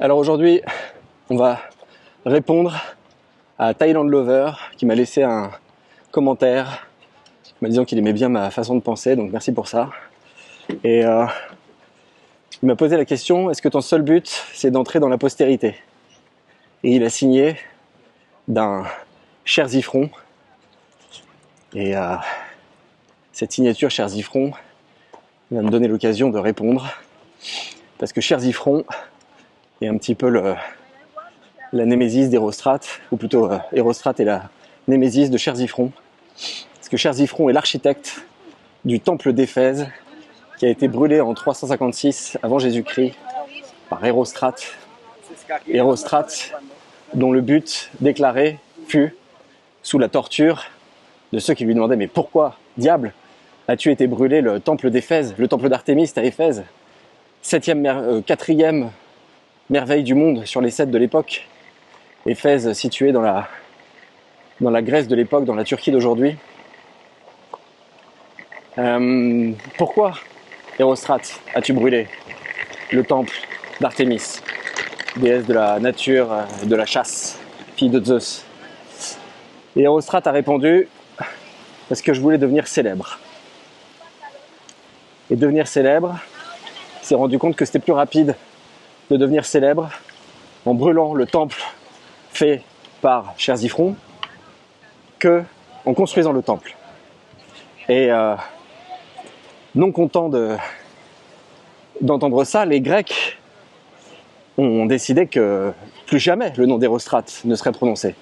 Alors aujourd'hui, on va répondre à Thailand Lover qui m'a laissé un commentaire me disant qu'il aimait bien ma façon de penser, donc merci pour ça. Et il m'a posé la question, est-ce que ton seul but c'est d'entrer dans la postérité? Et il a signé d'un cher Zifron. Et cette signature cher Zifron va me donner l'occasion de répondre. Parce que cher Zifron est un petit peu la némésis d'Hérostrate, ou plutôt Hérostrate est la némésis de cher Zifron. Parce que cher Zifron est l'architecte du temple d'Éphèse qui a été brûlé en 356 avant Jésus-Christ par Hérostrate. Hérostrate, dont le but déclaré fut, sous la torture de ceux qui lui demandaient « Mais pourquoi, diable, as-tu été brûlé le temple d'Éphèse, le temple d'Artémis à Éphèse, quatrième merveille du monde sur les 7 de l'époque, Éphèse située dans la Grèce de l'époque, dans la Turquie d'aujourd'hui. Pourquoi, Hérostrate, as-tu brûlé le temple d'Artémis, déesse de la nature et de la chasse, fille de Zeus? Et Hérostrate a répondu « Parce que je voulais devenir célèbre. » Et devenir célèbre, il s'est rendu compte que c'était plus rapide de devenir célèbre en brûlant le temple fait par cher Zifron que en construisant le temple. Et non content d'entendre ça, les Grecs ont décidé que plus jamais le nom d'Hérostrate ne serait prononcé.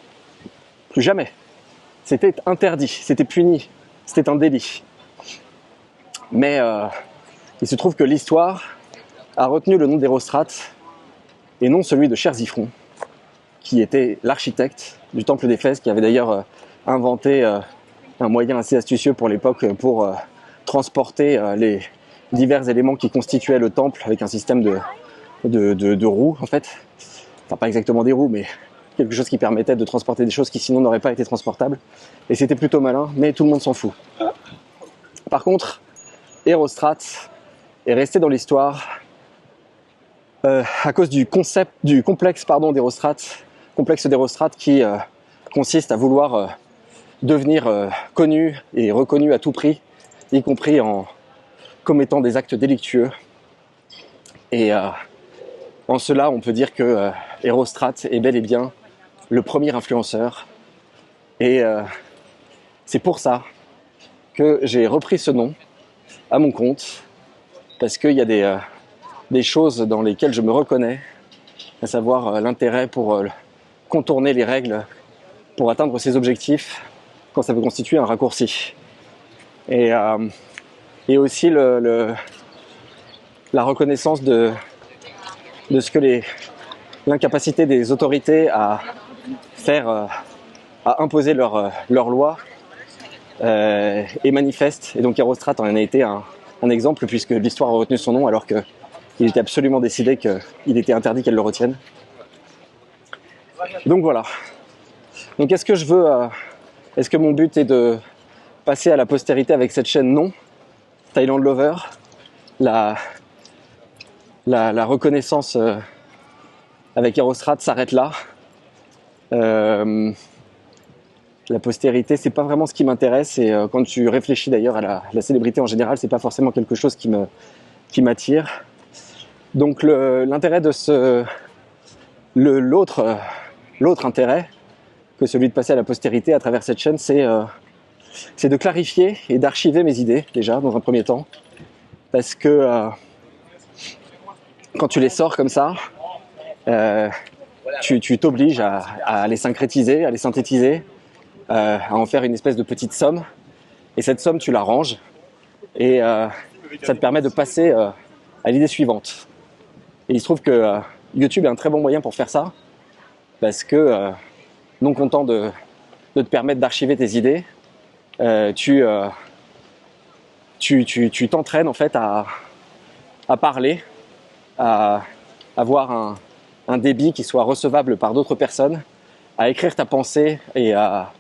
Plus jamais. C'était interdit, c'était puni, c'était un délit. Mais il se trouve que l'histoire a retenu le nom d'Hérostrate et non celui de cher Zifron, qui était l'architecte du temple d'Éphèse, qui avait d'ailleurs inventé un moyen assez astucieux pour l'époque pour transporter les divers éléments qui constituaient le temple avec un système de roues en fait. Enfin pas exactement des roues, mais quelque chose qui permettait de transporter des choses qui sinon n'auraient pas été transportables. Et c'était plutôt malin, mais tout le monde s'en fout. Par contre, Hérostrate est resté dans l'histoire à cause du complexe d'Hérostrate qui consiste à vouloir devenir connu et reconnu à tout prix, y compris en commettant des actes délictueux. Et en cela, on peut dire que Hérostrate est bel et bien le premier influenceur. Et c'est pour ça que j'ai repris ce nom à mon compte, parce qu'il y a des choses dans lesquelles je me reconnais, à savoir l'intérêt pour contourner les règles pour atteindre ses objectifs quand ça peut constituer un raccourci. Et aussi la reconnaissance de ce que l'incapacité des autorités à imposer leurs lois est manifeste. Et donc Hérostrate en a été un exemple, puisque l'histoire a retenu son nom alors qu'il était absolument décidé qu'il était interdit qu'elle le retienne. Donc voilà. Donc est-ce que mon but est de passer à la postérité avec cette chaîne? Non. Thailand Lover, la reconnaissance avec Hérostrate s'arrête là. La postérité, c'est pas vraiment ce qui m'intéresse, et quand tu réfléchis d'ailleurs à la célébrité en général, c'est pas forcément quelque chose qui m'attire. Donc l'intérêt de l'autre intérêt que celui de passer à la postérité à travers cette chaîne, c'est de clarifier et d'archiver mes idées déjà dans un premier temps, parce que quand tu les sors comme ça, tu t'obliges à les syncrétiser, à les synthétiser, à en faire une espèce de petite somme, et cette somme tu la ranges et ça te permet de passer à l'idée suivante. Et il se trouve que YouTube est un très bon moyen pour faire ça, parce que non content de te permettre d'archiver tes idées, tu t'entraînes en fait à parler, à avoir un débit qui soit recevable par d'autres personnes, à écrire ta pensée et à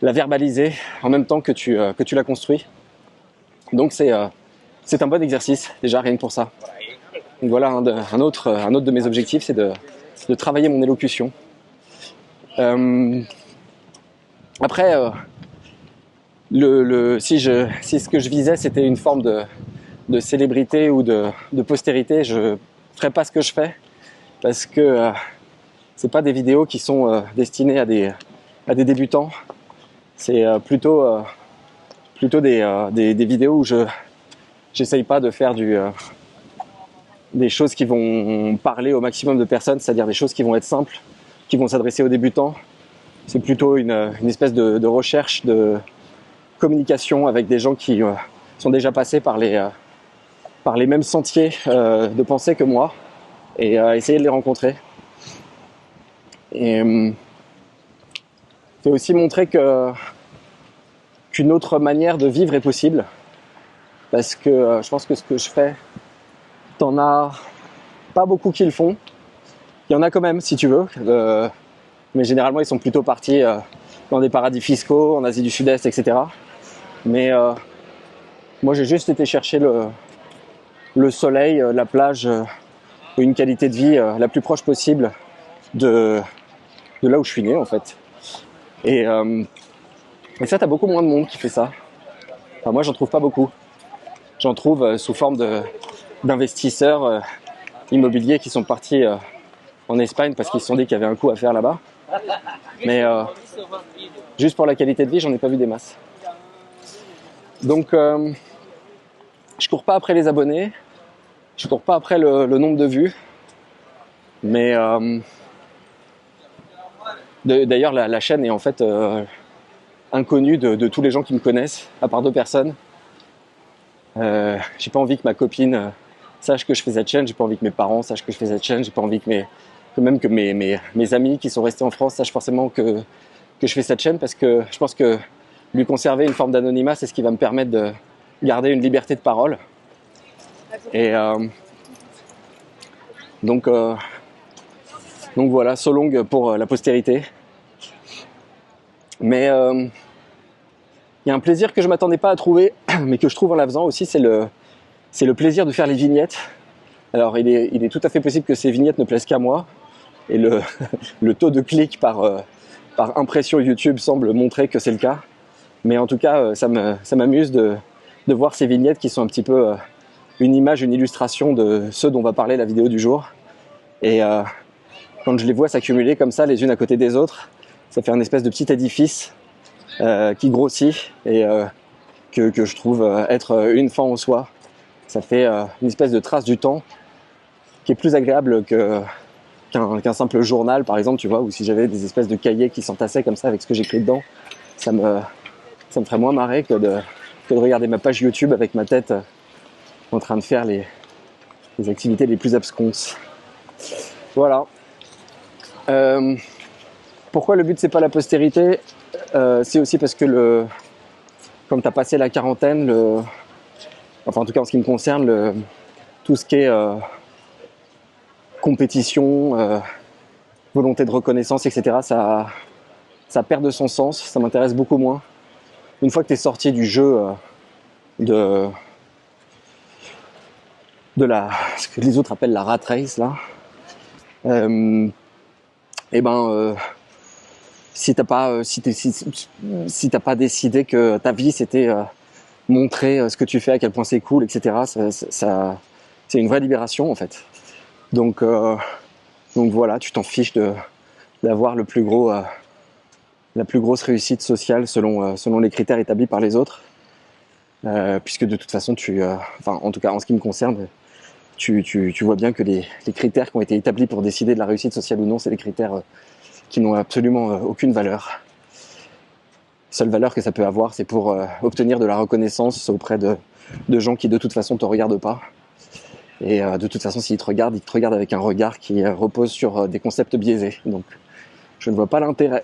la verbaliser en même temps que tu la construis. Donc c'est un bon exercice déjà rien que pour ça. Donc voilà un autre de mes objectifs, c'est de travailler mon élocution. Après, si ce que je visais c'était une forme de célébrité ou de postérité, je ferais pas ce que je fais parce que c'est pas des vidéos qui sont destinées à des débutants. C'est plutôt des vidéos où j'essaye pas de faire des choses qui vont parler au maximum de personnes, c'est-à-dire des choses qui vont être simples, qui vont s'adresser aux débutants. C'est plutôt une espèce de recherche de communication avec des gens qui sont déjà passés par les mêmes sentiers de pensée que moi et essayer de les rencontrer. Et c'est aussi montrer qu'une autre manière de vivre est possible, parce que je pense que ce que je fais, t'en as pas beaucoup qui le font. Il y en a quand même si tu veux, mais généralement ils sont plutôt partis dans des paradis fiscaux, en Asie du Sud-Est, etc. Mais moi j'ai juste été chercher le soleil, la plage, une qualité de vie la plus proche possible de là où je suis né en fait. Et ça, t'as beaucoup moins de monde qui fait ça. Enfin, moi, j'en trouve pas beaucoup. J'en trouve sous forme d'investisseurs immobiliers qui sont partis en Espagne parce qu'ils se sont dit qu'il y avait un coup à faire là-bas. Mais juste pour la qualité de vie, j'en ai pas vu des masses. Donc, je cours pas après les abonnés. Je cours pas après le nombre de vues. Mais d'ailleurs, la chaîne est en fait inconnue de tous les gens qui me connaissent, à part 2 personnes. J'ai pas envie que ma copine sache que je fais cette chaîne, j'ai pas envie que mes parents sachent que je fais cette chaîne, j'ai pas envie que mes amis qui sont restés en France sachent forcément que je fais cette chaîne, parce que je pense que lui conserver une forme d'anonymat, c'est ce qui va me permettre de garder une liberté de parole. Et donc voilà, so long pour la postérité. Mais il y a un plaisir que je m'attendais pas à trouver, mais que je trouve en la faisant aussi, c'est le plaisir de faire les vignettes. Alors il est tout à fait possible que ces vignettes ne plaisent qu'à moi, et le taux de clics par impression YouTube semble montrer que c'est le cas. Mais en tout cas, ça m'amuse de voir ces vignettes qui sont un petit peu une image, une illustration de ce dont va parler la vidéo du jour. Et quand je les vois s'accumuler comme ça, les unes à côté des autres, ça fait un espèce de petit édifice qui grossit et que je trouve être une fin en soi. Ça fait une espèce de trace du temps qui est plus agréable qu'un simple journal, par exemple, tu vois, ou si j'avais des espèces de cahiers qui s'entassaient comme ça avec ce que j'écris dedans, ça me ferait moins marrer que de regarder ma page YouTube avec ma tête en train de faire les activités les plus absconses. Voilà. Pourquoi le but c'est pas la postérité? C'est aussi parce que comme tu as passé la quarantaine, enfin en tout cas en ce qui me concerne, tout ce qui est compétition, volonté de reconnaissance, etc., ça perd de son sens, ça m'intéresse beaucoup moins. Une fois que tu es sorti du jeu de ce que les autres appellent la rat race là, si t'as pas décidé que ta vie c'était montrer ce que tu fais, à quel point c'est cool, etc., c'est une vraie libération en fait. Donc voilà, tu t'en fiches d'avoir la plus grosse réussite sociale selon les critères établis par les autres, puisque de toute façon en tout cas en ce qui me concerne, tu vois bien que les critères qui ont été établis pour décider de la réussite sociale ou non, c'est des critères qui n'ont absolument aucune valeur. La seule valeur que ça peut avoir, c'est pour obtenir de la reconnaissance auprès de gens qui de toute façon te regardent pas. Et de toute façon, s'ils te regardent, ils te regardent avec un regard qui repose sur des concepts biaisés. Donc, je ne vois pas l'intérêt.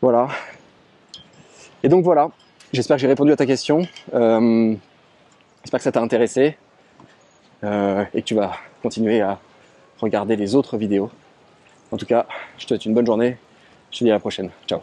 Voilà. Et donc voilà, j'espère que j'ai répondu à ta question. J'espère que ça t'a intéressé et que tu vas continuer à regarder les autres vidéos. En tout cas, je te souhaite une bonne journée. Je te dis à la prochaine. Ciao.